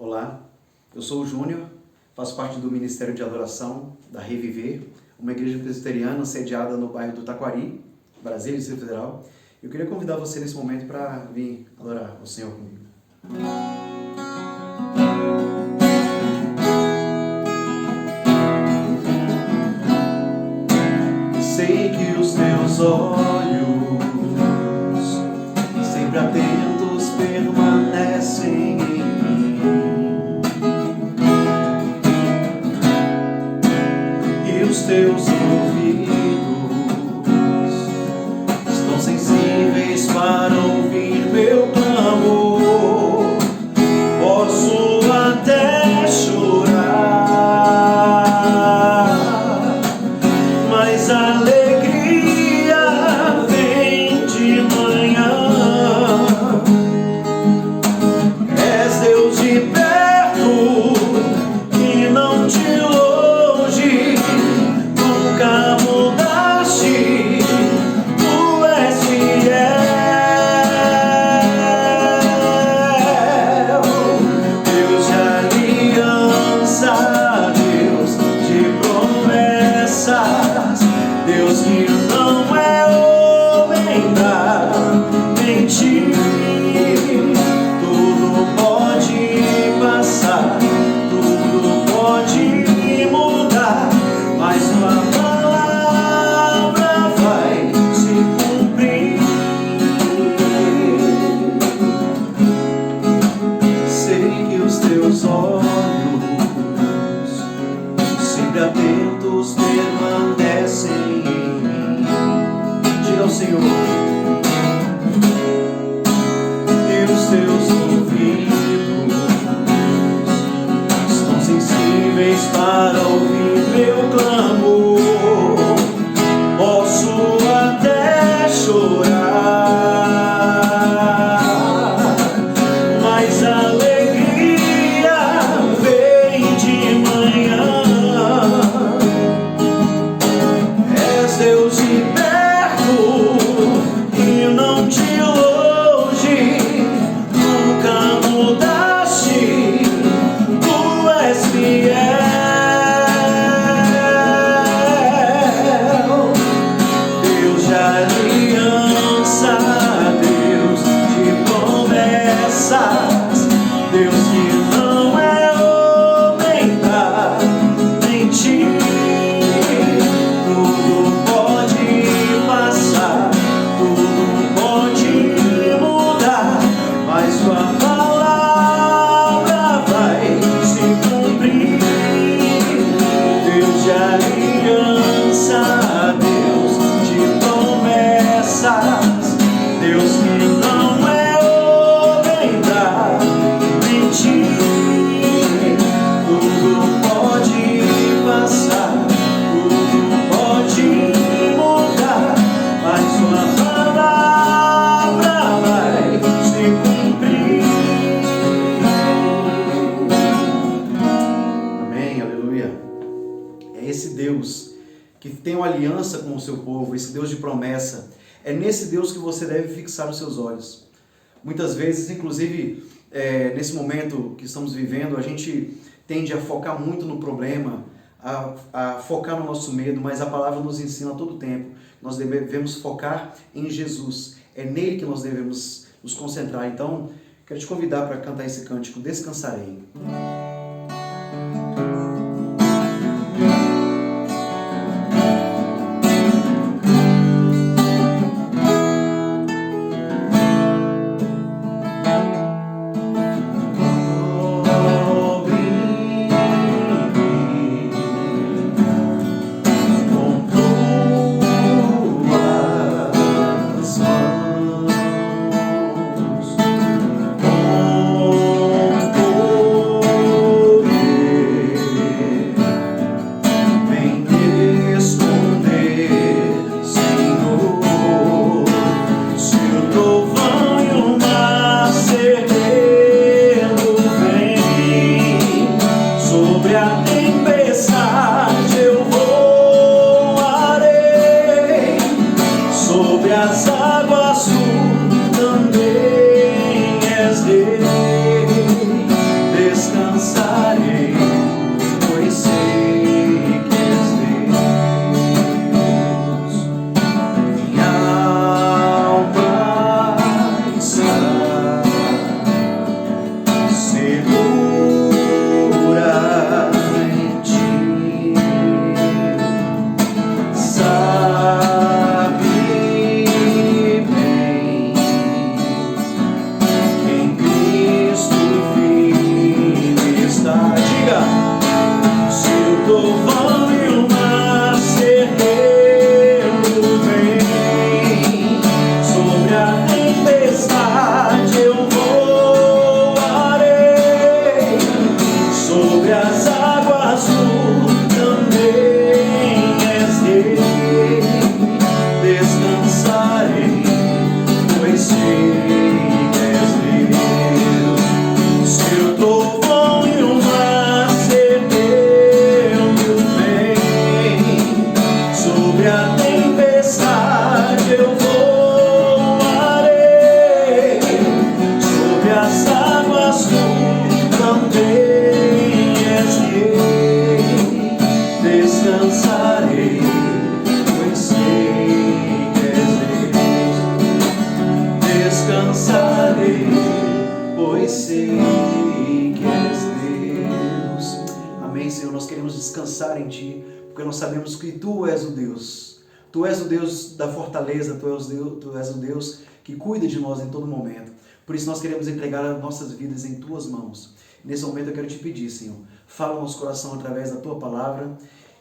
Olá, eu sou o Júnior, faço parte do Ministério de Adoração da Reviver, uma igreja presbiteriana sediada no bairro do Taquari, Brasília, Distrito Federal. Eu queria convidar você nesse momento para vir adorar o Senhor comigo. Sei que os teus olhos, sempre atentos, permanecem em mim, e os teus ouvidos estão sensíveis para ouvir meu clamor. Posso até chorar, mas a alegria vem de manhã. És Deus de perto e não de longe, nunca mudaste, tu és fiel. Deus de aliança, Deus de promessas, Deus que não é homem pra mentir. Tudo pode passar, tudo pode mudar, mas tua palavra vai se cumprir. Sei que os teus olhos, sempre atentos, permanecem em mim. Diga ao Senhor. E os teus ouvidos estão sensíveis para ouvir meu clamor. Posso até chorar, mas a alegria vem de manhã. És Deus de perto e não de longe, nunca mudaste, tu és fiel. Deus de aliança, Deus de promessas, Deus que não é homem pra mentir. Tudo pode passar, tudo pode mudar, mas sua palavra vai se cumprir. Deus de aliança, Deus de promessas, Deus que não é homem pra mentir. Tudo pode passar, tudo pode mudar, mas sua palavra vai se cumprir. Amém, aleluia. É esse Deus que tem uma aliança com o seu povo, esse Deus de promessa. É nesse Deus que você deve fixar os seus olhos. Muitas vezes, inclusive, nesse momento que estamos vivendo, a gente tende a focar muito no problema, a focar no nosso medo, mas a palavra nos ensina a todo tempo. Nós devemos focar em Jesus. É nele que nós devemos nos concentrar. Então, quero te convidar para cantar esse cântico, Descansarei. descansar em Ti, porque nós sabemos que Tu és o Deus. Tu és o Deus da fortaleza, Tu és o Deus que cuida de nós em todo momento. Por isso nós queremos entregar as nossas vidas em Tuas mãos. Nesse momento eu quero Te pedir, Senhor, fala no nosso coração através da Tua palavra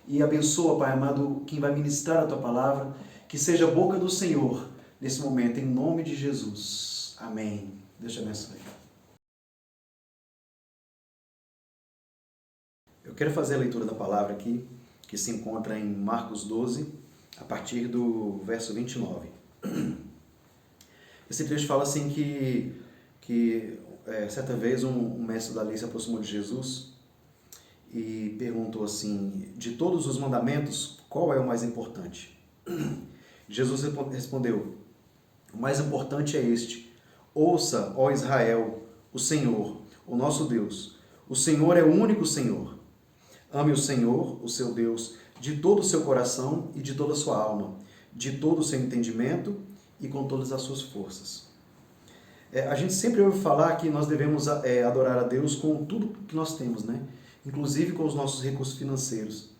e abençoa, Pai amado, quem vai ministrar a Tua palavra, que seja a boca do Senhor nesse momento, em nome de Jesus. Amém. Deus te abençoe. Eu quero fazer a leitura da palavra aqui, que se encontra em Marcos 12, a partir do verso 29. Esse trecho fala assim que certa vez um mestre da lei se aproximou de Jesus e perguntou assim, de todos os mandamentos, qual é o mais importante? Jesus respondeu, o mais importante é este, ouça, ó Israel, o Senhor, o nosso Deus, o Senhor é o único Senhor. Ame o Senhor, o seu Deus, de todo o seu coração e de toda a sua alma, de todo o seu entendimento e com todas as suas forças. A gente sempre ouve falar que nós devemos adorar a Deus com tudo que nós temos, né? Inclusive com os nossos recursos financeiros.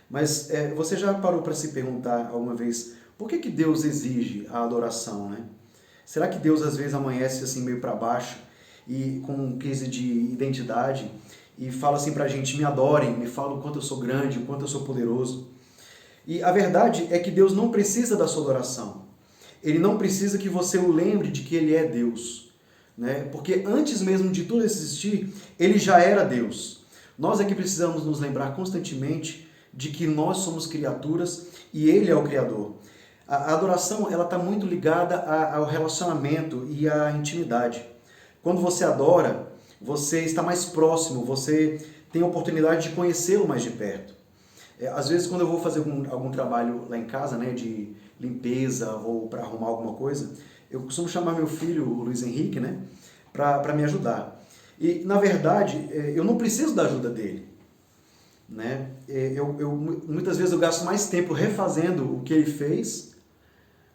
Mas você já parou para se perguntar alguma vez por que Deus exige a adoração, né? Será que Deus às vezes amanhece assim meio para baixo e com crise de identidade e fala assim pra gente, me adorem, me falam o quanto eu sou grande, o quanto eu sou poderoso? E a verdade é que Deus não precisa da sua adoração. Ele não precisa que você o lembre de que Ele é Deus, né? Porque antes mesmo de tudo existir, Ele já era Deus. Nós é que precisamos nos lembrar constantemente de que nós somos criaturas e Ele é o Criador. A adoração ela está muito ligada ao relacionamento e à intimidade. Quando você adora, você está mais próximo, você tem a oportunidade de conhecê-lo mais de perto. Às vezes, quando eu vou fazer algum trabalho lá em casa, né, de limpeza ou para arrumar alguma coisa, eu costumo chamar meu filho, o Luiz Henrique, né, para me ajudar. E, na verdade, eu não preciso da ajuda dele. Né? Muitas vezes eu gasto mais tempo refazendo o que ele fez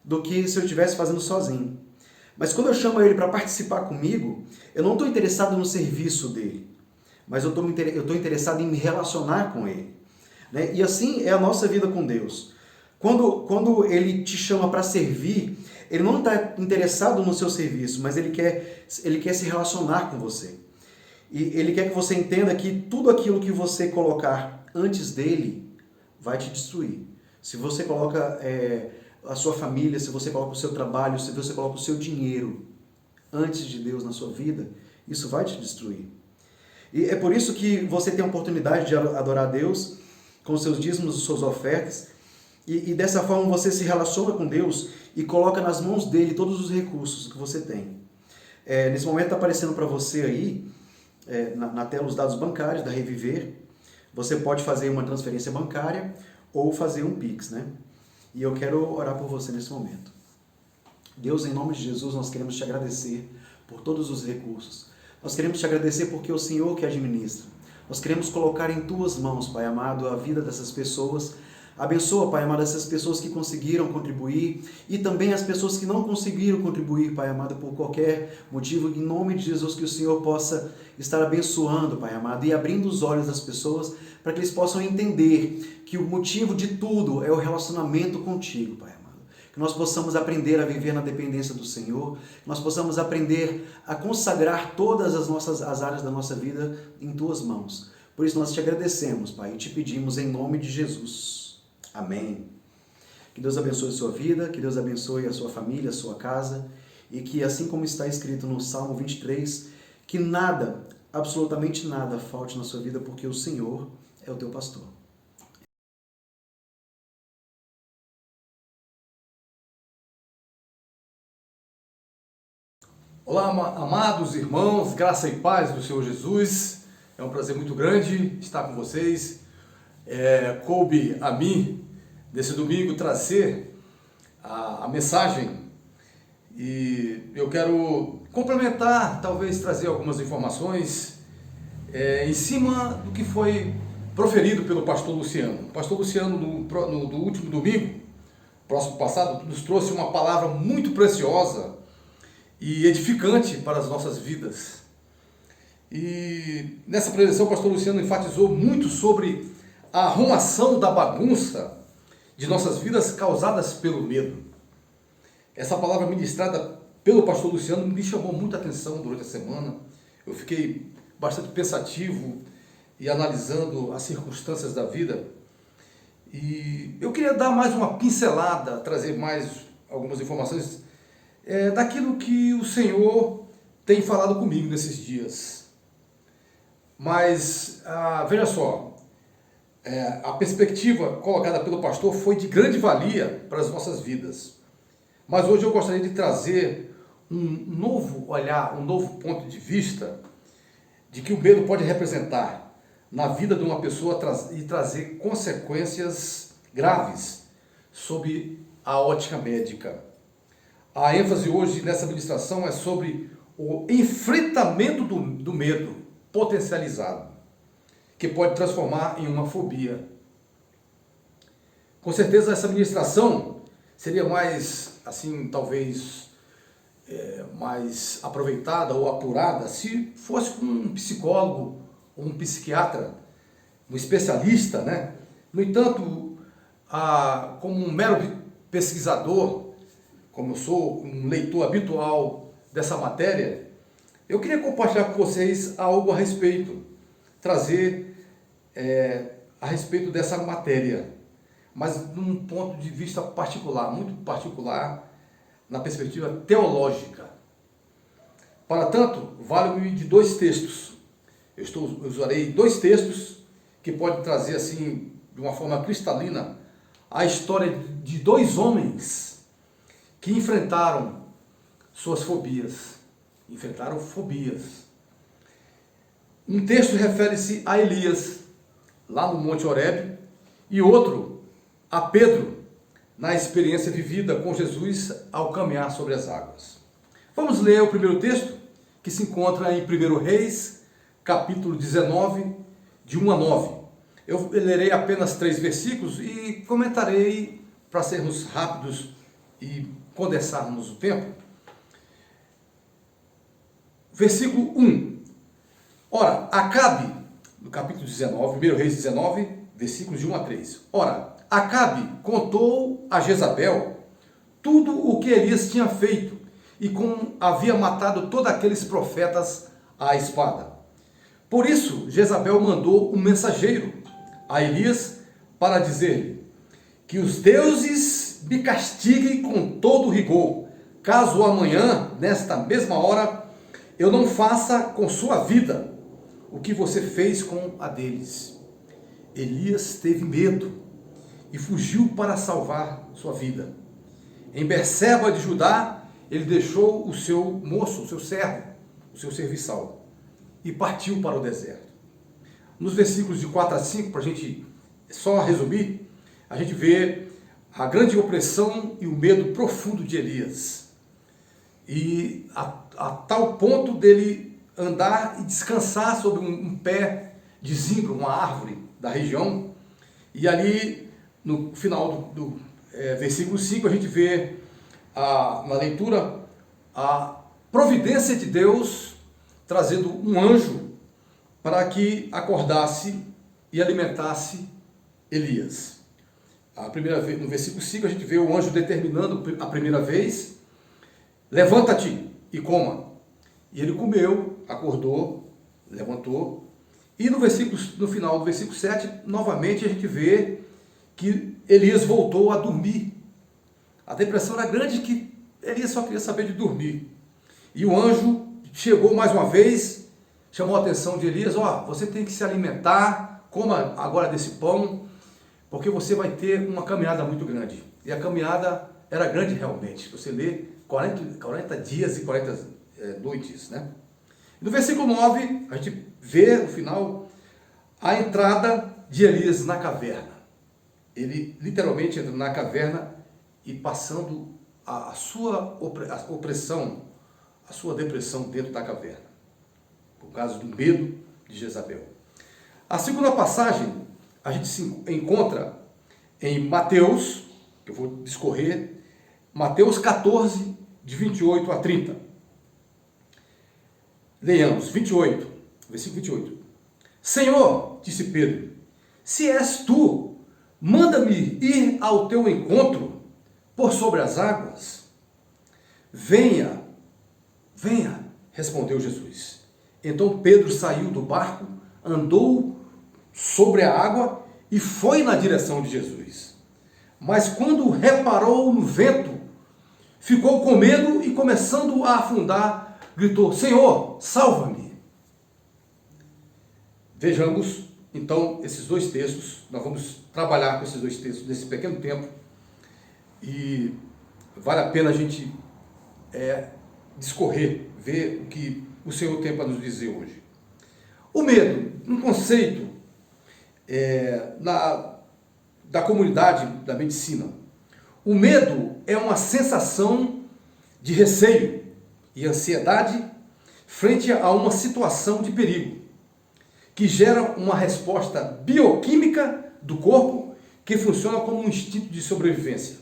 do que se eu estivesse fazendo sozinho. Mas quando eu chamo ele para participar comigo, eu não estou interessado no serviço dele, mas eu estou interessado em me relacionar com ele. Né? E assim é a nossa vida com Deus. Quando ele te chama para servir, ele não está interessado no seu serviço, mas ele quer se relacionar com você. E ele quer que você entenda que tudo aquilo que você colocar antes dele vai te destruir. Se você coloca a sua família, se você coloca o seu trabalho, se você coloca o seu dinheiro antes de Deus na sua vida, isso vai te destruir. E é por isso que você tem a oportunidade de adorar a Deus com os seus dízimos, as suas ofertas, e dessa forma você se relaciona com Deus e coloca nas mãos dele todos os recursos que você tem. Nesse momento está aparecendo para você aí, na tela, os dados bancários da Reviver. Você pode fazer uma transferência bancária ou fazer um Pix, né? E eu quero orar por você nesse momento. Deus, em nome de Jesus, nós queremos te agradecer por todos os recursos. Nós queremos te agradecer porque é o Senhor que administra. Nós queremos colocar em tuas mãos, Pai amado, a vida dessas pessoas. Abençoa, Pai amado, essas pessoas que conseguiram contribuir e também as pessoas que não conseguiram contribuir, Pai amado, por qualquer motivo. Em nome de Jesus, que o Senhor possa estar abençoando, Pai amado, e abrindo os olhos das pessoas para que eles possam entender que o motivo de tudo é o relacionamento contigo, Pai amado. Que nós possamos aprender a viver na dependência do Senhor, que nós possamos aprender a consagrar todas as áreas da nossa vida em tuas mãos. Por isso nós te agradecemos, Pai, e te pedimos em nome de Jesus. Amém. Que Deus abençoe a sua vida, que Deus abençoe a sua família, a sua casa, e que assim como está escrito no Salmo 23, que nada, absolutamente nada, falte na sua vida, porque o Senhor é o teu pastor. Olá, amados irmãos, graça e paz do Senhor Jesus. É um prazer muito grande estar com vocês. Coube a mim, nesse domingo, trazer a mensagem, e eu quero complementar, talvez trazer algumas informações em cima do que foi proferido pelo pastor Luciano. O pastor Luciano, no último domingo, próximo passado, nos trouxe uma palavra muito preciosa e edificante para as nossas vidas. E nessa preleção o pastor Luciano enfatizou muito sobre a arrumação da bagunça de nossas vidas causadas pelo medo. Essa palavra ministrada pelo pastor Luciano me chamou muita atenção durante a semana. Eu fiquei bastante pensativo e analisando as circunstâncias da vida. E eu queria dar mais uma pincelada, trazer mais algumas informações daquilo que o Senhor tem falado comigo nesses dias. Mas, veja só, a perspectiva colocada pelo pastor foi de grande valia para as nossas vidas. Mas hoje eu gostaria de trazer um novo olhar, um novo ponto de vista de que o medo pode representar na vida de uma pessoa e trazer consequências graves sob a ótica médica. A ênfase hoje nessa ministração é sobre o enfrentamento do medo potencializado, que pode transformar em uma fobia. Com certeza essa ministração seria mais, assim, talvez mais aproveitada ou apurada se fosse com um psicólogo ou um psiquiatra, um especialista, né? No entanto, como um mero pesquisador, como eu sou um leitor habitual dessa matéria, eu queria compartilhar com vocês algo a respeito, trazer a respeito dessa matéria, mas num ponto de vista particular, muito particular, na perspectiva teológica. Para tanto, vale-me de dois textos. Eu usarei dois textos que podem trazer, assim, de uma forma cristalina, a história de dois homens que enfrentaram suas fobias. Enfrentaram fobias. Um texto refere-se a Elias, lá no Monte Horebe, e outro a Pedro, na experiência vivida com Jesus ao caminhar sobre as águas. Vamos ler o primeiro texto, que se encontra em 1 Reis, capítulo 19, de 1 a 9. Eu lerei apenas 3 versículos e comentarei para sermos rápidos e condensarmos o tempo. Versículo 1. Ora, Acabe, no capítulo 19, 1 Reis 19, versículos de 1 a 3. Ora, Acabe contou a Jezabel tudo o que Elias tinha feito e como havia matado todos aqueles profetas à espada. Por isso, Jezabel mandou um mensageiro a Elias para dizer-lhe que os deuses me castiguem com todo rigor, caso amanhã, nesta mesma hora, eu não faça com sua vida o que você fez com a deles. Elias teve medo e fugiu para salvar sua vida. Em Berseba de Judá, ele deixou o seu moço, o seu servo, o seu serviçal, e partiu para o deserto. Nos versículos de 4 a 5, para a gente só resumir, a gente vê a grande opressão e o medo profundo de Elias. E a tal ponto dele andar e descansar sobre um pé de zimbro, uma árvore da região, e ali no final do versículo 5, a gente vê na leitura a providência de Deus trazendo um anjo para que acordasse e alimentasse Elias. No versículo 5 a gente vê o anjo determinando a primeira vez: levanta-te e coma. E ele comeu, acordou, levantou. E no final do versículo 7, novamente a gente vê que Elias voltou a dormir. A depressão era grande, que Elias só queria saber de dormir. E o anjo chegou mais uma vez, chamou a atenção de Elias: você tem que se alimentar, coma agora desse pão, porque você vai ter uma caminhada muito grande. E a caminhada era grande realmente. Você lê 40 dias e 40 noites, né? No versículo 9, a gente vê no final a entrada de Elias na caverna. Ele literalmente entra na caverna e passando a sua opressão, a sua depressão dentro da caverna, por causa do medo de Jezabel. A segunda passagem a gente se encontra em Mateus, que eu vou discorrer, Mateus 14, de 28 a 30. Leiamos, 28, versículo 28. Senhor, disse Pedro, se és tu, manda-me ir ao teu encontro por sobre as águas. Venha, venha, respondeu Jesus. Então Pedro saiu do barco, andou sobre a água e foi na direção de Jesus. Mas quando reparou no vento, ficou com medo e, começando a afundar, gritou: Senhor, salva-me! Vejamos então esses dois textos. Nós vamos trabalhar com esses dois textos nesse pequeno tempo e vale a pena a gente discorrer, ver o que o Senhor tem para nos dizer hoje. O medo, um conceito da comunidade da medicina. O medo é uma sensação de receio e ansiedade frente a uma situação de perigo, que gera uma resposta bioquímica do corpo que funciona como um instinto de sobrevivência.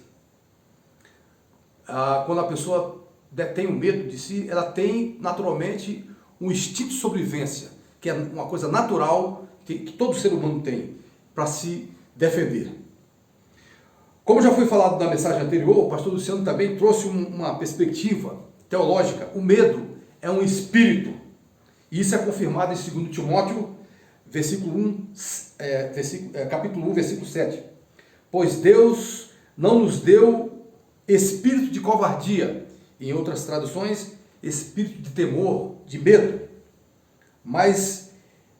Quando a pessoa detém o medo de si, ela tem naturalmente um instinto de sobrevivência, que é uma coisa natural que todo ser humano tem para se defender. Como já foi falado na mensagem anterior, o pastor Luciano também trouxe uma perspectiva teológica. O medo é um espírito, e isso é confirmado em 2 Timóteo, capítulo 1, versículo 7. Pois Deus não nos deu espírito de covardia, em outras traduções, espírito de temor, de medo, mas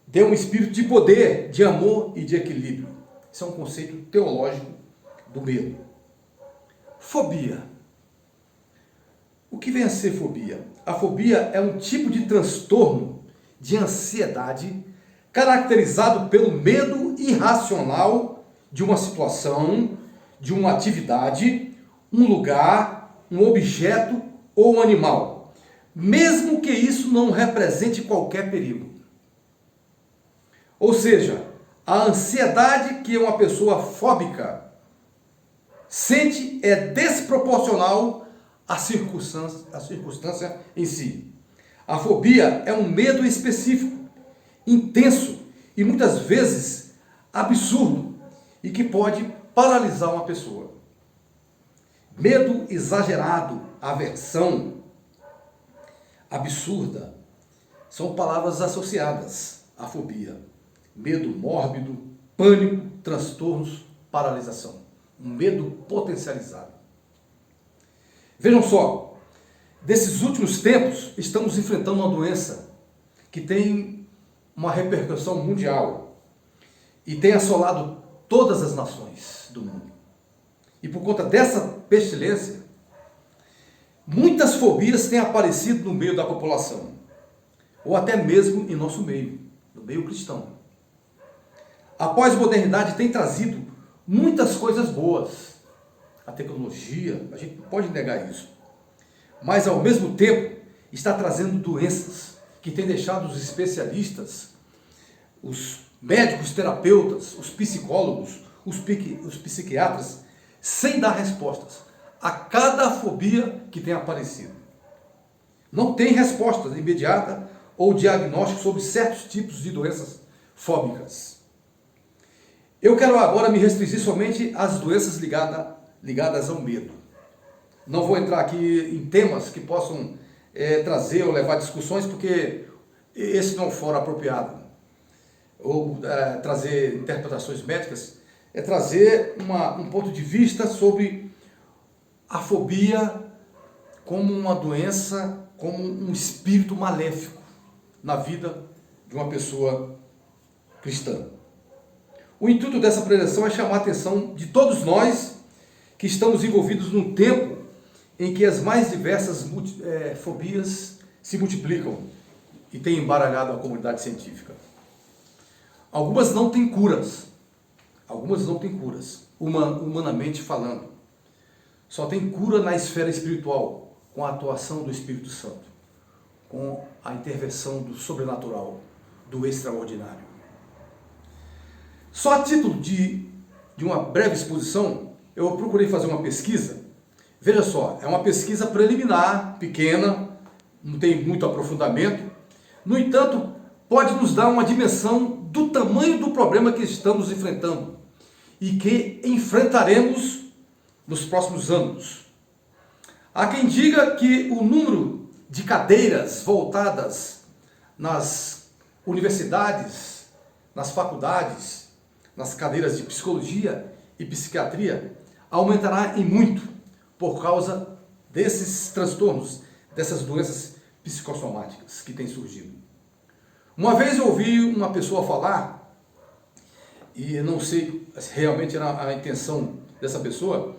deu um espírito de poder, de amor e de equilíbrio. Esse é um conceito teológico do medo. Fobia. O que vem a ser fobia? A fobia é um tipo de transtorno de ansiedade caracterizado pelo medo irracional de uma situação, de uma atividade, um lugar, um objeto ou um animal, mesmo que isso não represente qualquer perigo. Ou seja, a ansiedade que uma pessoa fóbica sente é desproporcional à circunstância em si. A fobia é um medo específico, intenso e muitas vezes absurdo e que pode paralisar uma pessoa. Medo exagerado, aversão absurda, são palavras associadas à fobia. Medo mórbido, pânico, transtornos, paralisação. Um medo potencializado. Vejam só, desses últimos tempos, estamos enfrentando uma doença que tem uma repercussão mundial e tem assolado todas as nações do mundo. E por conta dessa pestilência, muitas fobias têm aparecido no meio da população, ou até mesmo em nosso meio, no meio cristão. A pós-modernidade tem trazido muitas coisas boas. A tecnologia, a gente não pode negar isso. Mas, ao mesmo tempo, está trazendo doenças que têm deixado os especialistas, os médicos, terapeutas, os psicólogos, os psiquiatras, sem dar respostas a cada fobia que tem aparecido. Não tem resposta imediata ou diagnóstico sobre certos tipos de doenças fóbicas. Eu quero agora me restringir somente às doenças ligadas ao medo. Não vou entrar aqui em temas que possam trazer ou levar discussões, porque esse não for apropriado. Ou trazer interpretações médicas, é trazer um ponto de vista sobre a fobia como uma doença, como um espírito maléfico na vida de uma pessoa cristã. O intuito dessa preleção é chamar a atenção de todos nós que estamos envolvidos num tempo em que as mais diversas fobias se multiplicam e têm embaralhado a comunidade científica. Algumas não têm curas, humanamente falando. Só tem cura na esfera espiritual, com a atuação do Espírito Santo, com a intervenção do sobrenatural, do extraordinário. Só a título de uma breve exposição, eu procurei fazer uma pesquisa. Veja só, é uma pesquisa preliminar, pequena, não tem muito aprofundamento. No entanto, pode nos dar uma dimensão do tamanho do problema que estamos enfrentando e que enfrentaremos nos próximos anos. Há quem diga que o número de cadeiras voltadas nas universidades, nas faculdades, nas cadeiras de psicologia e psiquiatria aumentará em muito por causa desses transtornos, dessas doenças psicossomáticas que têm surgido. Uma vez eu ouvi uma pessoa falar, e não sei se realmente era a intenção dessa pessoa,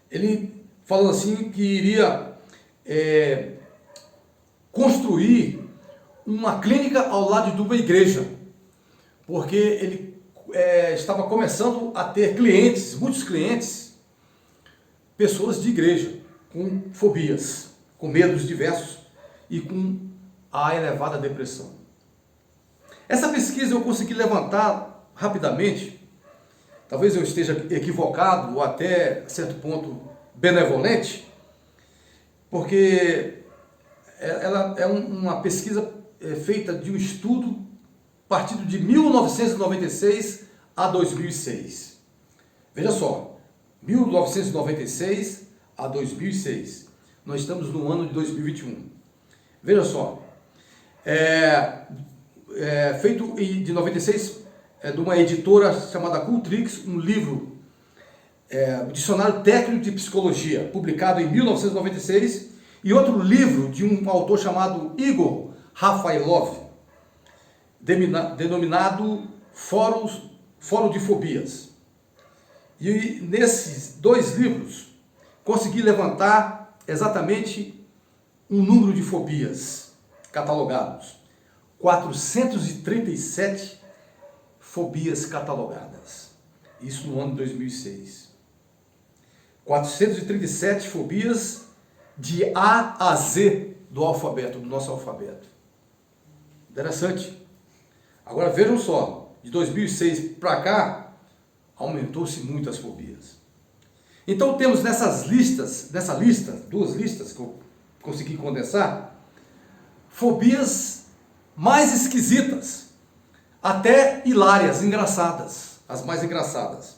ele falando assim que iria construir uma clínica ao lado de uma igreja, porque ele estava começando a ter clientes, muitos clientes, pessoas de igreja, com fobias, com medos diversos e com a elevada depressão. Essa pesquisa eu consegui levantar rapidamente, talvez eu esteja equivocado ou até, a certo ponto, benevolente, porque ela é uma pesquisa feita de um estudo partido de 1996 a 2006. Veja só, 1996 a 2006. Nós estamos no ano de 2021. Veja só, feito de 96, de uma editora chamada Cultrix, um livro, o Dicionário Técnico de Psicologia, publicado em 1996, e outro livro de um autor chamado Igor Rafailov, denominado Fórum de Fobias. E nesses dois livros, consegui levantar exatamente um número de fobias catalogados. 437 fobias catalogadas. Isso no ano de 2006. 437 fobias de A a Z do alfabeto, do nosso alfabeto. Interessante. Agora vejam só, de 2006 para cá, aumentou-se muito as fobias. Então temos nessa lista, duas listas que eu consegui condensar, fobias mais esquisitas, até hilárias, engraçadas, as mais engraçadas.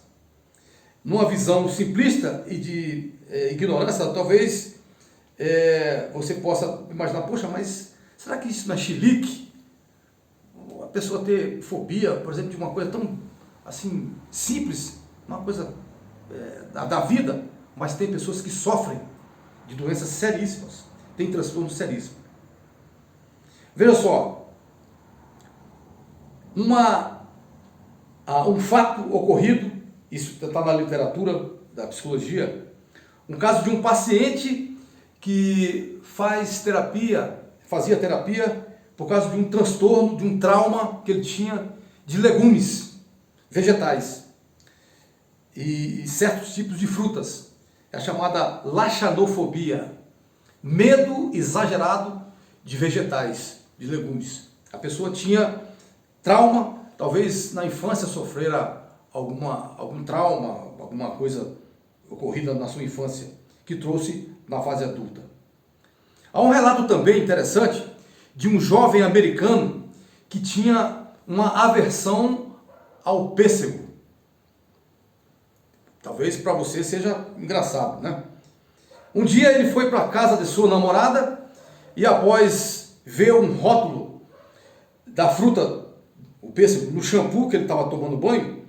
Numa visão simplista e de ignorância, talvez você possa imaginar, poxa, mas será que isso não é chilique? A pessoa ter fobia, por exemplo, de uma coisa tão assim simples, uma coisa da vida, mas tem pessoas que sofrem de doenças seríssimas, tem transtorno seríssimo. Veja só, um fato ocorrido, isso está na literatura da psicologia, um caso de um paciente que fazia terapia por causa de um transtorno, de um trauma que ele tinha de legumes, vegetais e certos tipos de frutas. É a chamada laxanofobia, medo exagerado de vegetais, de legumes. A pessoa tinha trauma, talvez na infância sofrera algum trauma, alguma coisa ocorrida na sua infância, que trouxe na fase adulta. Há um relato também interessante de um jovem americano que tinha uma aversão ao pêssego. Talvez para você seja engraçado, né? Um dia ele foi para a casa de sua namorada e após ver um rótulo da fruta, o pêssego, no shampoo que ele estava tomando banho,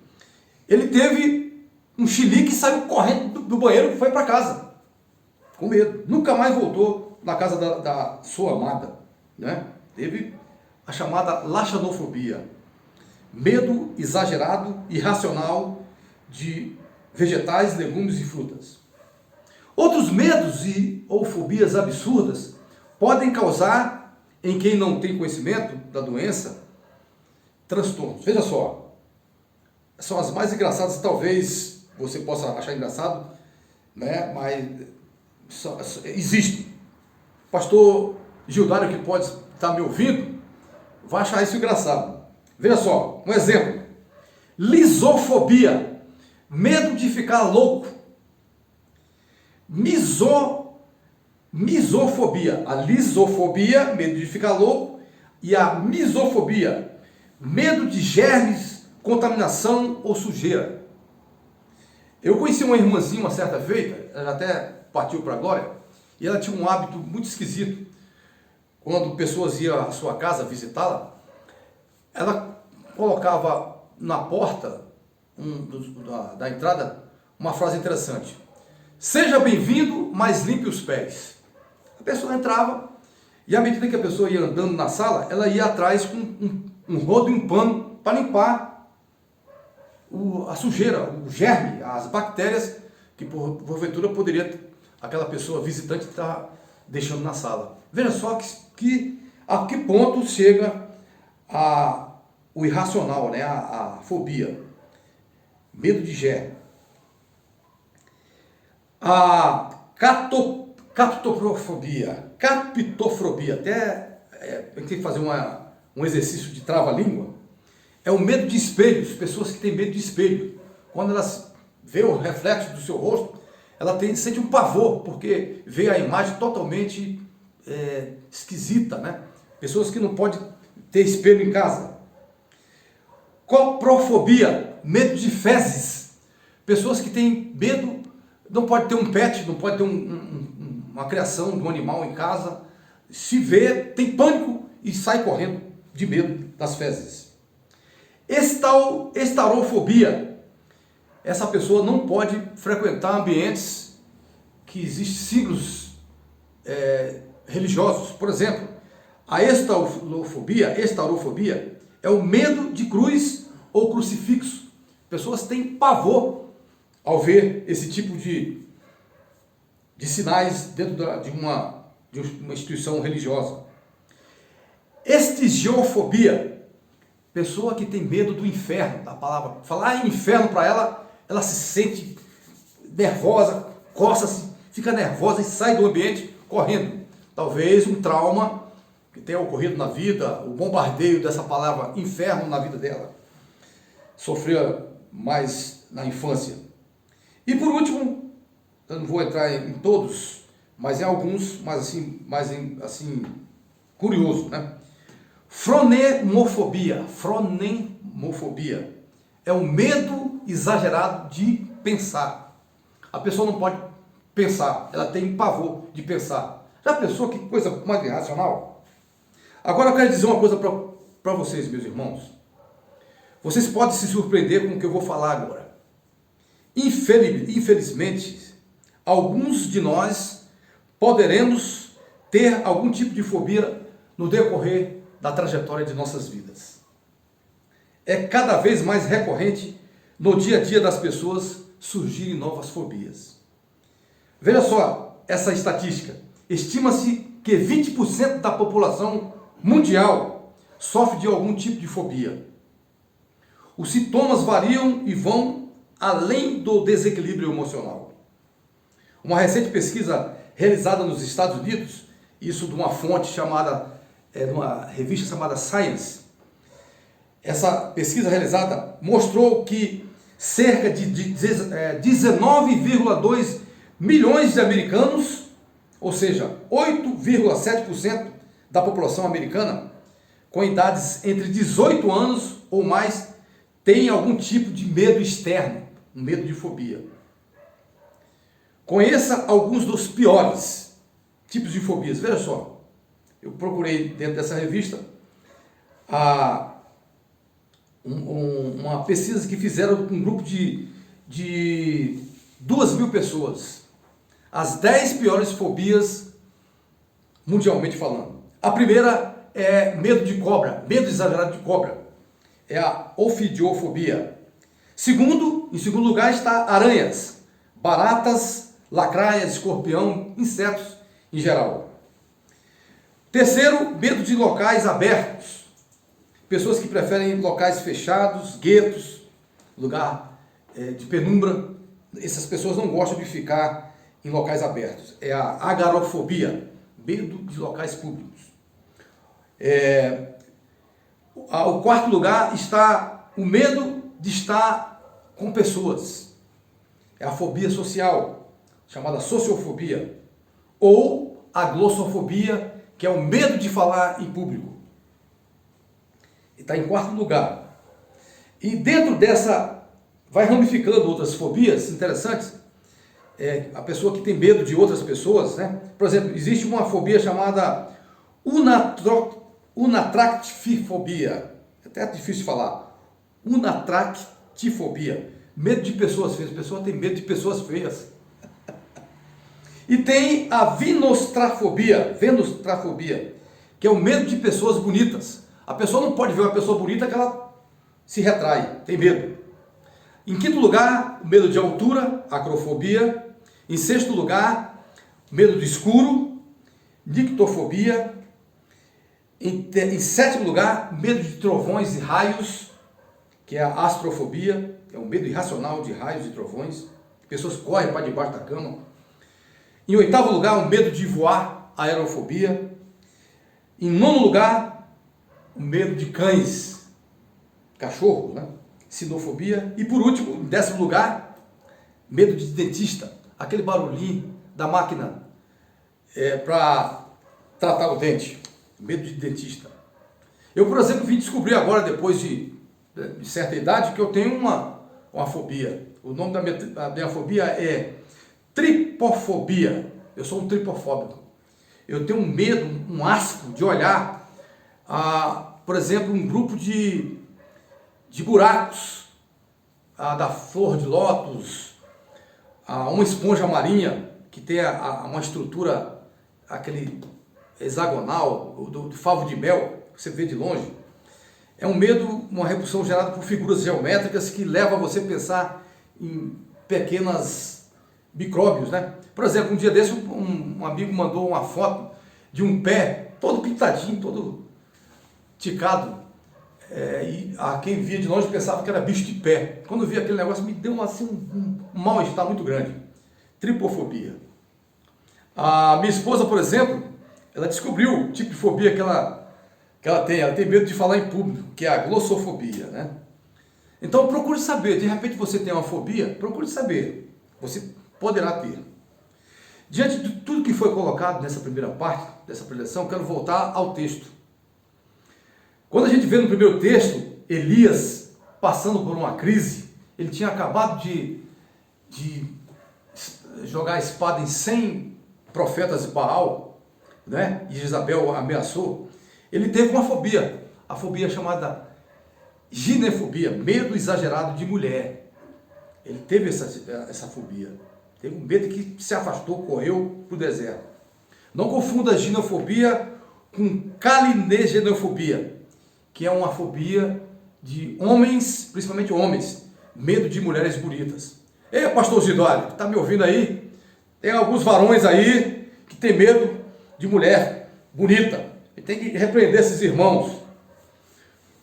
ele teve um chilique e saiu correndo do banheiro e foi para casa, com medo. Nunca mais voltou na casa da sua amada, né? Teve a chamada laxanofobia, medo exagerado, irracional de vegetais, legumes e frutas. Outros medos ou fobias absurdas podem causar, em quem não tem conhecimento da doença, transtornos. Veja só, são as mais engraçadas, talvez você possa achar engraçado, né? Mas existem. Pastor Gildário, que pode estar me ouvindo, vai achar isso engraçado. Veja só, um exemplo. Lisofobia, medo de ficar louco. Misofobia, a lisofobia, medo de ficar louco. e a misofobia, medo de germes, contaminação ou sujeira. Eu conheci uma irmãzinha uma certa feita, ela até partiu para a glória, e ela tinha um hábito muito esquisito. Quando pessoas iam à sua casa visitá-la, ela colocava na porta da entrada uma frase interessante: seja bem-vindo, mas limpe os pés. A pessoa entrava e à medida que a pessoa ia andando na sala, ela ia atrás com um rodo e um pano para limpar a sujeira, o germe, as bactérias que porventura poderia aquela pessoa visitante estar deixando na sala. Veja só a que ponto chega o irracional, né? A fobia, medo de germe. A capitofobia, até tem que fazer um exercício de trava-língua. É o medo de espelhos, pessoas que têm medo de espelho. Quando elas vê o reflexo do seu rosto, ela sente um pavor, porque vê a imagem totalmente esquisita, né? Pessoas que não podem ter espelho em casa. Coprofobia, medo de fezes. Pessoas que têm medo, não pode ter um pet, não pode ter uma criação de um animal em casa. Se vê, tem pânico e sai correndo de medo das fezes. Estarofobia. Essa pessoa não pode frequentar ambientes que existem signos religiosos. Por exemplo, a estarofobia é o medo de cruz ou crucifixo. Pessoas têm pavor ao ver esse tipo de sinais dentro de uma instituição religiosa. Estigiofobia. Pessoa que tem medo do inferno, da palavra. Falar em inferno para ela se sente nervosa, coça-se, fica nervosa e sai do ambiente correndo. Talvez um trauma que tenha ocorrido na vida, o bombardeio dessa palavra inferno na vida dela. Sofreu mais na infância. E por último, eu não vou entrar em todos, mas em alguns, mais curioso, né? Fronemofobia é o medo exagerado de pensar. A pessoa não pode pensar, ela tem pavor de pensar. Já pensou que coisa mais irracional? Agora eu quero dizer uma coisa para vocês, meus irmãos. Vocês podem se surpreender com o que eu vou falar agora. Infelizmente, alguns de nós poderemos ter algum tipo de fobia no decorrer da trajetória de nossas vidas. É cada vez mais recorrente no dia a dia das pessoas surgirem novas fobias. Veja só essa estatística. Estima-se que 20% da população mundial sofre de algum tipo de fobia. Os sintomas variam e vão além do desequilíbrio emocional. Uma recente pesquisa realizada nos Estados Unidos, isso de uma fonte chamada de uma revista chamada Science. Essa pesquisa realizada mostrou que cerca de 19,2 milhões de americanos, ou seja, 8,7% da população americana, com idades entre 18 anos ou mais, tem algum tipo de medo externo, um medo de fobia. Conheça alguns dos piores tipos de fobias. Veja só. Eu procurei dentro dessa revista uma pesquisa que fizeram com um grupo de 2.000 pessoas. As 10 piores fobias mundialmente falando. A primeira é medo de cobra, medo exagerado de cobra. É a ofidiofobia. Em segundo lugar está aranhas, baratas, lacraias, escorpião, insetos em geral. Terceiro, medo de locais abertos. Pessoas que preferem locais fechados, guetos, lugar de penumbra. Essas pessoas não gostam de ficar em locais abertos. É a agorafobia, medo de locais públicos. O quarto lugar está o medo de estar com pessoas. É a fobia social, chamada sociofobia. Ou a glossofobia, que é o medo de falar em público. está em quarto lugar. E dentro dessa, vai ramificando outras fobias interessantes. A pessoa que tem medo de outras pessoas, né? Por exemplo, existe uma fobia chamada unatractifobia. É até difícil de falar. Unatractifobia. Medo de pessoas feias. A pessoa tem medo de pessoas feias. E tem a venostrafobia, que é o medo de pessoas bonitas. A pessoa não pode ver uma pessoa bonita que ela se retrai, tem medo. Em quinto lugar, o medo de altura, acrofobia. Em sexto lugar, medo do escuro, nictofobia. Em sétimo lugar, medo de trovões e raios, que é a astrofobia, é um medo irracional de raios e trovões. Pessoas correm para debaixo da cama. Em oitavo lugar, o medo de voar, aerofobia. Em nono lugar, o medo de cães, cachorro, né? Sinofobia. E por último, em décimo lugar, medo de dentista, aquele barulhinho da máquina para tratar o dente, medo de dentista. Eu, por exemplo, vim descobrir agora, depois de certa idade, que eu tenho uma fobia. O nome da minha fobia é tripofobia. Eu sou um tripofóbico. Eu tenho um medo, um asco de olhar, por exemplo, um grupo de buracos, da flor de lótus, uma esponja marinha que tem uma estrutura, aquele hexagonal, do favo de mel, que você vê de longe. É um medo, uma repulsão gerada por figuras geométricas que leva você a pensar em pequenas micróbios, né? Por exemplo, um dia desse um amigo mandou uma foto de um pé todo pintadinho, todo ticado, e quem via de longe pensava que era bicho de pé. Quando eu vi aquele negócio, me deu assim, um mal-estar muito grande. Tripofobia. A minha esposa, por exemplo, ela descobriu o tipo de fobia que ela tem. Ela tem medo de falar em público, que é a glossofobia, né? Então procure saber. De repente você tem uma fobia, procure saber. Você poderá ter. Diante de tudo que foi colocado nessa primeira parte, dessa preleção, quero voltar ao texto. Quando a gente vê no primeiro texto, Elias passando por uma crise, ele tinha acabado de jogar a espada em 100 profetas de Baal, né? E Jezabel ameaçou. Ele teve uma fobia, a fobia chamada ginefobia, medo exagerado de mulher. Ele teve essa fobia. Teve um medo que se afastou, correu para o deserto. Não confunda a ginefobia com calinegenofobia, que é uma fobia de homens, principalmente homens, medo de mulheres bonitas. Ei, pastor Zidório, está me ouvindo aí? Tem alguns varões aí que tem medo de mulher bonita. E tem que repreender esses irmãos.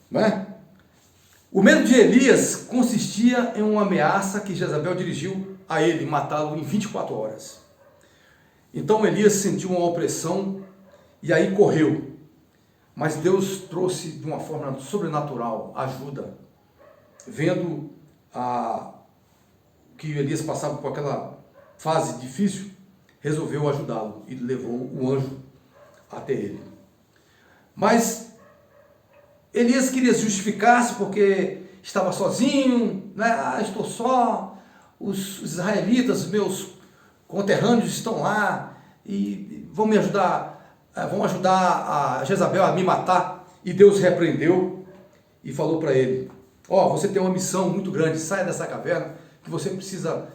Né? O medo de Elias consistia em uma ameaça que Jezabel dirigiu a ele, matá-lo em 24 horas. Então Elias sentiu uma opressão e aí correu. Mas Deus trouxe de uma forma sobrenatural ajuda. Vendo que Elias passava por aquela fase difícil, resolveu ajudá-lo e levou o anjo até ele. Mas Elias queria justificar-se porque estava sozinho, né? Estou só, os israelitas, meus conterrâneos estão lá e vão me ajudar, vão ajudar a Jezabel a me matar. E Deus repreendeu e falou para ele: você tem uma missão muito grande, saia dessa caverna, que você precisa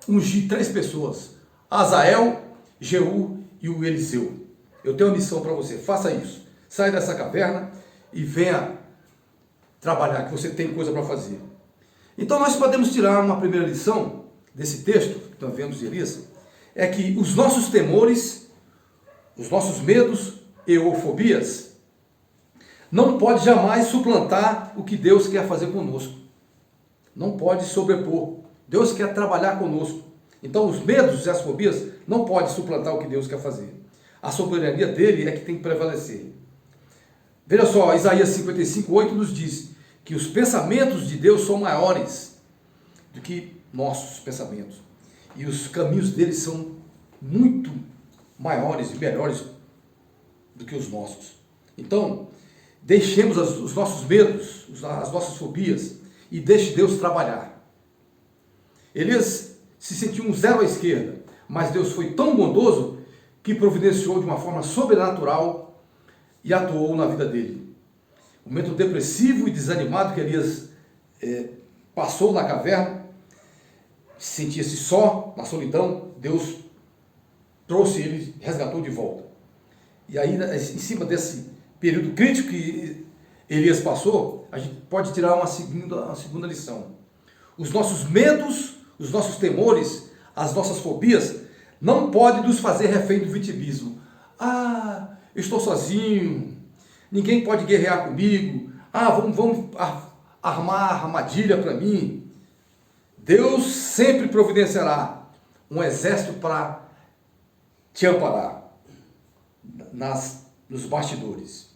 ungir 3 pessoas, Azael, Jeú e o Eliseu. Eu tenho uma missão para você, faça isso, saia dessa caverna e venha trabalhar, que você tem coisa para fazer. Então nós podemos tirar uma primeira lição desse texto que nós vemos de Elias, é que os nossos temores, os nossos medos e ou fobias não pode jamais suplantar o que Deus quer fazer conosco. Não pode sobrepor. Deus quer trabalhar conosco. Então os medos e as fobias não podem suplantar o que Deus quer fazer. A soberania dele é que tem que prevalecer. Veja só, Isaías 55:8 nos diz que os pensamentos de Deus são maiores do que nossos pensamentos. E os caminhos dele são muito maiores e melhores do que os nossos. Então, deixemos os nossos medos, as nossas fobias e deixe Deus trabalhar. Elias se sentiu um zero à esquerda, mas Deus foi tão bondoso que providenciou de uma forma sobrenatural e atuou na vida dele. O momento depressivo e desanimado que Elias passou na caverna, sentia-se só, na solidão, Deus trouxe ele, resgatou de volta. E aí, em cima desse período crítico que Elias passou, a gente pode tirar uma segunda lição. Os nossos medos, os nossos temores, as nossas fobias, não podem nos fazer refém do vitimismo. Ah, eu estou sozinho, ninguém pode guerrear comigo, vamos armar armadilha para mim. Deus sempre providenciará um exército para te amparar nos bastidores.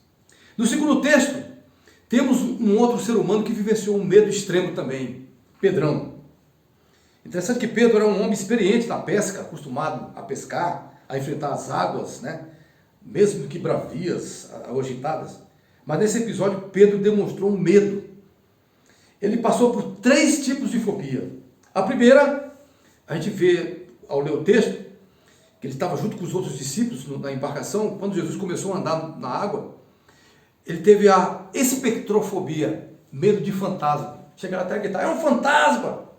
No segundo texto, temos um outro ser humano que vivenciou um medo extremo também, Pedrão. Interessante que Pedro era um homem experiente na pesca, acostumado a pescar, a enfrentar as águas, né? Mesmo que bravias ou agitadas. Mas nesse episódio, Pedro demonstrou um medo. Ele passou por 3 tipos de fobia. A primeira, a gente vê ao ler o texto, que ele estava junto com os outros discípulos na embarcação, quando Jesus começou a andar na água, ele teve a espectrofobia, medo de fantasma. Chegaram até a gritar, é um fantasma!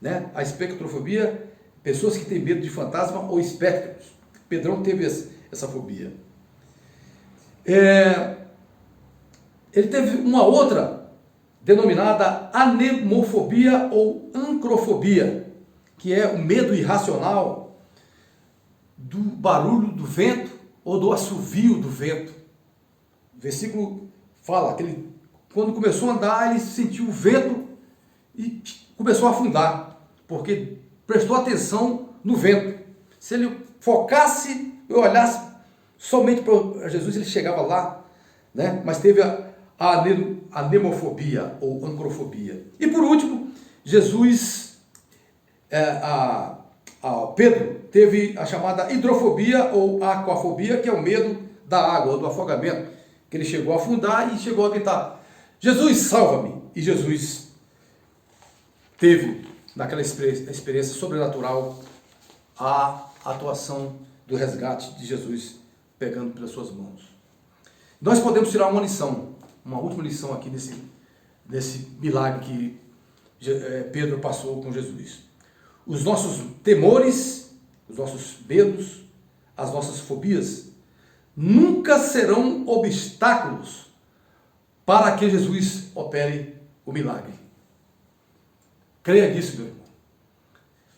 Né? A espectrofobia, pessoas que têm medo de fantasma ou espectros. Pedrão teve essa fobia. Ele teve uma outra, denominada anemofobia ou ancrofobia, que é o medo irracional do barulho do vento ou do assovio do vento. O versículo fala que ele, quando começou a andar, ele sentiu o vento e começou a afundar, porque prestou atenção no vento. Se ele focasse e olhasse somente para Jesus, ele chegava lá, né? Mas teve a anemofobia ou ancrofobia. E por último, Pedro teve a chamada hidrofobia ou aquafobia, que é o medo da água ou do afogamento, que ele chegou a afundar e chegou a gritar, Jesus, salva-me! E Jesus teve, naquela experiência sobrenatural, a atuação do resgate de Jesus pegando pelas suas mãos. Nós podemos tirar uma lição, uma última lição aqui desse milagre que Pedro passou com Jesus. Os nossos temores, os nossos medos, as nossas fobias, nunca serão obstáculos para que Jesus opere o milagre. Creia nisso, meu irmão.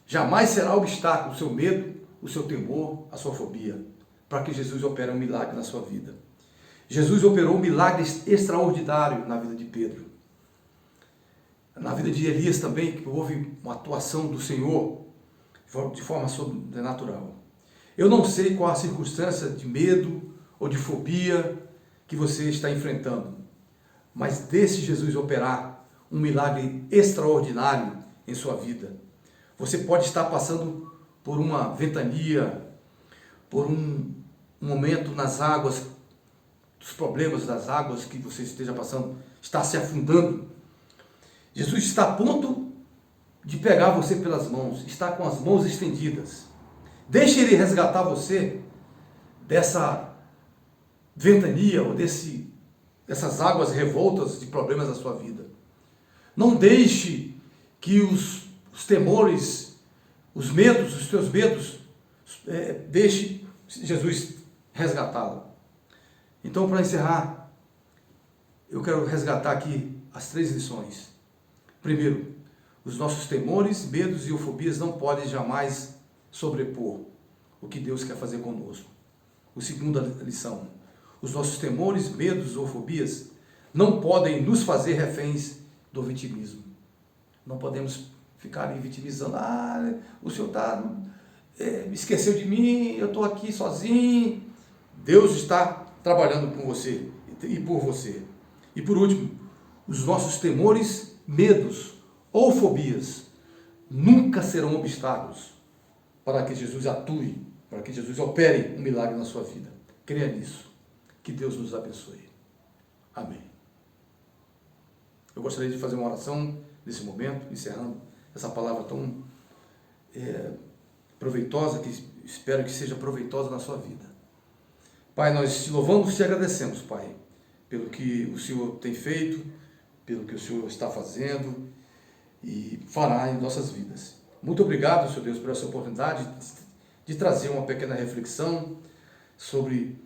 Jamais será obstáculo o seu medo, o seu temor, a sua fobia, para que Jesus opere um milagre na sua vida. Jesus operou um milagre extraordinário na vida de Pedro. Na vida de Elias também, que houve uma atuação do Senhor de forma sobrenatural. Eu não sei qual a circunstância de medo ou de fobia que você está enfrentando, mas deixe Jesus operar um milagre extraordinário em sua vida. Você pode estar passando por uma ventania, por um momento nas águas, dos problemas das águas que você esteja passando, está se afundando. Jesus está a ponto de pegar você pelas mãos, está com as mãos estendidas. Deixe Ele resgatar você dessa ventania ou dessas águas revoltas de problemas da sua vida. Não deixe que os temores, os medos, os teus medos, deixe Jesus resgatá-lo. Então, para encerrar, eu quero resgatar aqui as 3 lições. Primeiro, os nossos temores, medos e fobias não podem jamais sobrepor o que Deus quer fazer conosco. A segunda lição, os nossos temores, medos ou fobias não podem nos fazer reféns do vitimismo. Não podemos ficar ali vitimizando, o Senhor esqueceu de mim, eu estou aqui sozinho. Deus está trabalhando com você e por você. E por último, os nossos temores, medos ou fobias nunca serão obstáculos para que Jesus atue, para que Jesus opere um milagre na sua vida. Creia nisso. Que Deus nos abençoe. Amém. Eu gostaria de fazer uma oração nesse momento, encerrando essa palavra tão proveitosa, que espero que seja proveitosa na sua vida. Pai, nós te louvamos e te agradecemos, Pai, pelo que o Senhor tem feito, pelo que o Senhor está fazendo e fará em nossas vidas. Muito obrigado, Senhor Deus, por essa oportunidade de trazer uma pequena reflexão sobre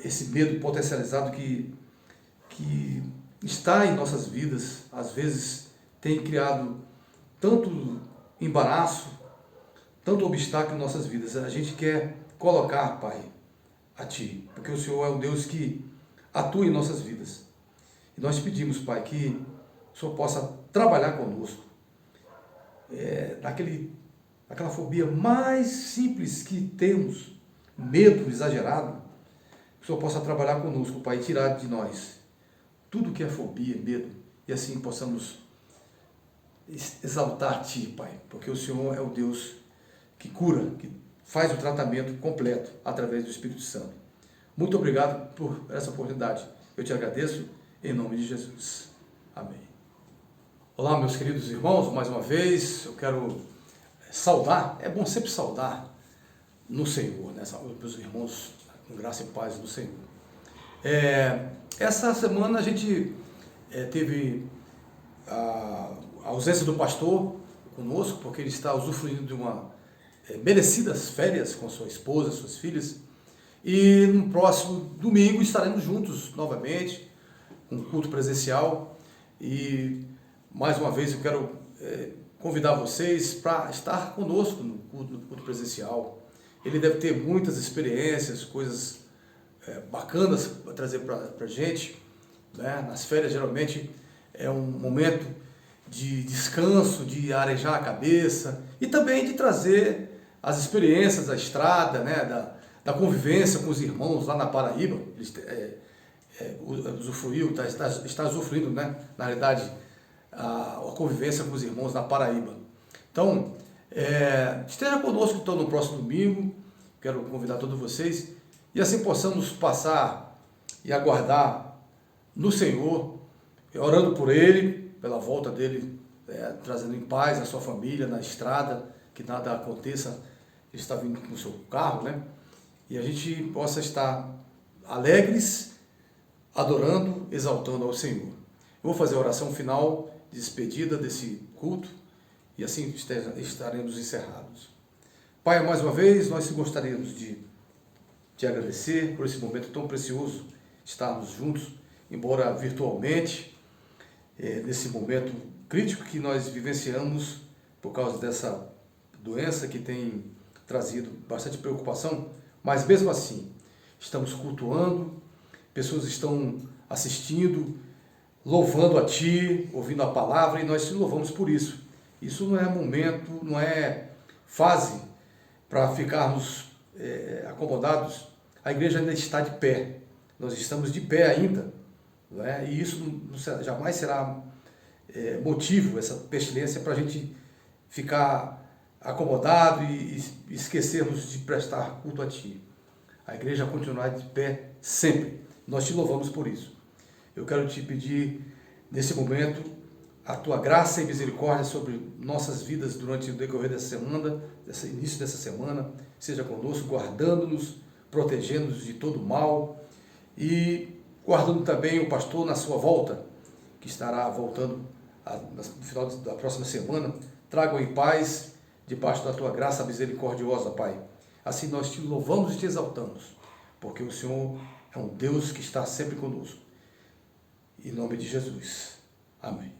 esse medo potencializado que está em nossas vidas, às vezes tem criado tanto embaraço, tanto obstáculo em nossas vidas. A gente quer colocar, Pai, a Ti, porque o Senhor é um Deus que atua em nossas vidas. E nós pedimos, Pai, que o Senhor possa trabalhar conosco, naquela fobia mais simples que temos, medo exagerado, que o Senhor possa trabalhar conosco, Pai, e tirar de nós tudo que é fobia, medo, e assim possamos exaltar Ti, Pai, porque o Senhor é o Deus que cura, que faz o tratamento completo através do Espírito Santo. Muito obrigado por essa oportunidade. Eu te agradeço em nome de Jesus. Amém. Olá, meus queridos irmãos, mais uma vez eu quero saudar, é bom sempre saudar no Senhor, né? Meus irmãos com graça e paz no Senhor. Essa semana a gente teve a ausência do pastor conosco, porque ele está usufruindo de uma merecidas férias com sua esposa, suas filhas, e no próximo domingo estaremos juntos novamente, com um culto presencial, e mais uma vez eu quero convidar vocês para estar conosco no culto presencial. Ele deve ter muitas experiências, coisas bacanas para trazer para a gente, né? Nas férias geralmente é um momento de descanso, de arejar a cabeça e também de trazer as experiências da estrada, né? Da convivência com os irmãos lá na Paraíba. Eles está usufruindo, né? Na realidade, a convivência com os irmãos na Paraíba. Então, esteja conosco então no próximo domingo, quero convidar todos vocês, e assim possamos passar e aguardar no Senhor, orando por Ele, pela volta dele, trazendo em paz a sua família na estrada, que nada aconteça, ele está vindo com o seu carro, né? E a gente possa estar alegres, adorando, exaltando ao Senhor. Eu vou fazer a oração final de despedida desse culto, e assim estaremos encerrados. Pai, mais uma vez, nós gostaríamos de te agradecer por esse momento tão precioso, estarmos juntos, embora virtualmente, nesse momento crítico que nós vivenciamos por causa dessa doença que tem trazido bastante preocupação, mas mesmo assim, estamos cultuando, pessoas estão assistindo, louvando a Ti, ouvindo a palavra, e nós te louvamos por isso. Isso não é momento, não é fase para ficarmos acomodados. A igreja ainda está de pé, nós estamos de pé ainda, não é? E isso jamais será motivo, essa pestilência, para a gente ficar acomodado e esquecermos de prestar culto a Ti. A igreja continuará de pé sempre. Nós te louvamos por isso. Eu quero te pedir, nesse momento, a Tua graça e misericórdia sobre nossas vidas durante o decorrer dessa semana, início dessa semana. Seja conosco, guardando-nos, protegendo-nos de todo mal e guardando também o pastor na sua volta, que estará voltando no final da próxima semana. Traga-o em paz, debaixo da Tua graça misericordiosa, Pai. Assim nós te louvamos e te exaltamos, porque o Senhor é um Deus que está sempre conosco. Em nome de Jesus. Amém.